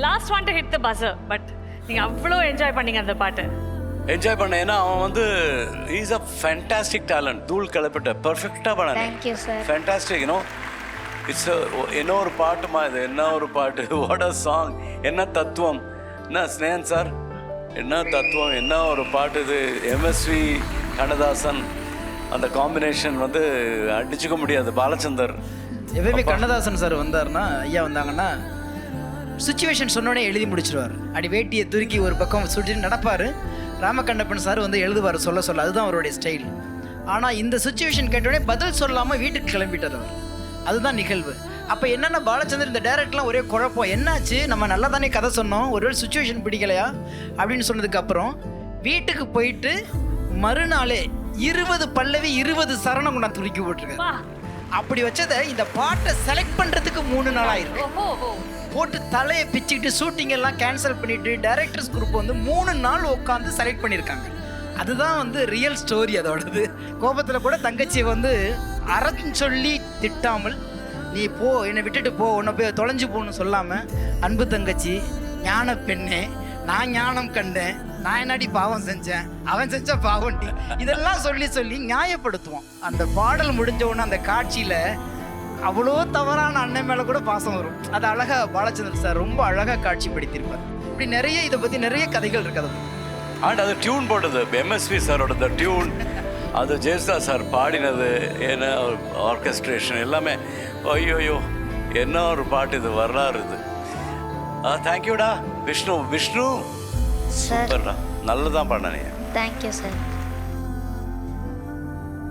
Last one to hit the buzzer. But நீங்க அவ்வளோ enjoy பண்ணீங்க அந்த பாட்டு. என்ஜாய் பண்ண. ஏன்னா அவன் வந்து இஸ் அ ஃபேண்டாஸ்டிக் டேலண்ட். தூள் கிளப்பிட்ட பர்ஃபெக்டாக பண்ண. Thank you sir. Fantastic. You know it's என்ன ஒரு பாட்டுமா இது, என்ன ஒரு பாட்டு, வாட் அ சாங், என்ன தத்துவம், என்ன ஸ்னேகன் சார், என்ன தத்துவம், என்ன ஒரு பாட்டு இது. எம்எஸ்வி கண்ணதாசன் அந்த காம்பினேஷன் வந்து அடிச்சுக்க முடியாது. பாலச்சந்தர் எப்பவுமே கண்ணதாசன் சார் வந்தார்னா, ஐயா வந்தாங்கன்னா சுச்சுவேஷன் சொன்னோடனே எழுதி முடிச்சிருவார். அப்படி வேட்டியை துருக்கி ஒரு பக்கம் சுட்டிட்டு நடப்பார். ராமகண்ணப்பன் சார் வந்து எழுதுவார் சொல்ல சொல்ல, அதுதான் அவருடைய ஸ்டைல். ஆனால் இந்த சுச்சுவேஷன் கேட்டோடனே பதில் சொல்லாமல் வீட்டுக்கு கிளம்பிட்டார் அவர். அதுதான் நிகழ்வு. அப்போ என்னென்ன பாலச்சந்தர் இந்த டைரக்ட்லாம் ஒரே குழப்பம், என்னாச்சு நம்ம நல்லா தானே கதை சொன்னோம், ஒருவேளை சுச்சுவேஷன் பிடிக்கலையா அப்படின்னு சொன்னதுக்கப்புறம் வீட்டுக்கு போயிட்டு மறுநாளே 20 பல்லவி 20 சரணம் கொண்டா துருக்கி போட்டிருக்காரு. அப்படி வச்சதை இந்த பாட்டை செலக்ட் பண்ணுறதுக்கு 3 நாள் ஆயிருக்கு. போட்டு தலையை பிச்சுக்கிட்டு ஷூட்டிங் எல்லாம் கேன்சல் பண்ணிட்டு டைரக்டர்ஸ் குரூப் வந்து 3 நாள் உட்காந்து செலக்ட் பண்ணியிருக்காங்க. அதுதான் வந்து ரியல் ஸ்டோரி அதோடது. கோபத்தில் கூட தங்கச்சியை வந்து அறன்னு சொல்லி திட்டாமல், நீ போ என்னை விட்டுட்டு போ, உன்னை போய் தொலைஞ்சு போன்னு சொல்லாமல், அன்பு தங்கச்சி, ஞான பெண்ணே, நான் ஞானம் கண்டேன், நான் என்னடி பாவம் செஞ்சேன், அவன் செஞ்ச பாவண்டி, இதெல்லாம் சொல்லி சொல்லி நியாயப்படுத்துவோம். அந்த பாடல் முடிஞ்ச உடனே அந்த காட்சியில் அவ்வளோ தவறான அண்ணன் மேலே கூட பாசம் வரும். அது அழகாக பாலச்சந்திரன் சார் ரொம்ப அழகாக காட்சிப்படுத்தியிருப்பார். இப்படி நிறைய இதை பற்றி நிறைய கதைகள் இருக்குது. அண்ட் அது டியூன் போட்டது எம்எஸ்வி சாரோட டியூன், அது ஜெயசுதா சார் பாடினது, ஏன்னா ஆர்கெஸ்ட்ரேஷன் எல்லாமே ஐயோயோ என்ன ஒரு பாட்டு இது, வரலாறு இது. தேங்க்யூடா விஷ்ணு. விஷ்ணு சார் சூப்பர்டா, நல்லதான் பண்ண நீ. Thank you sir.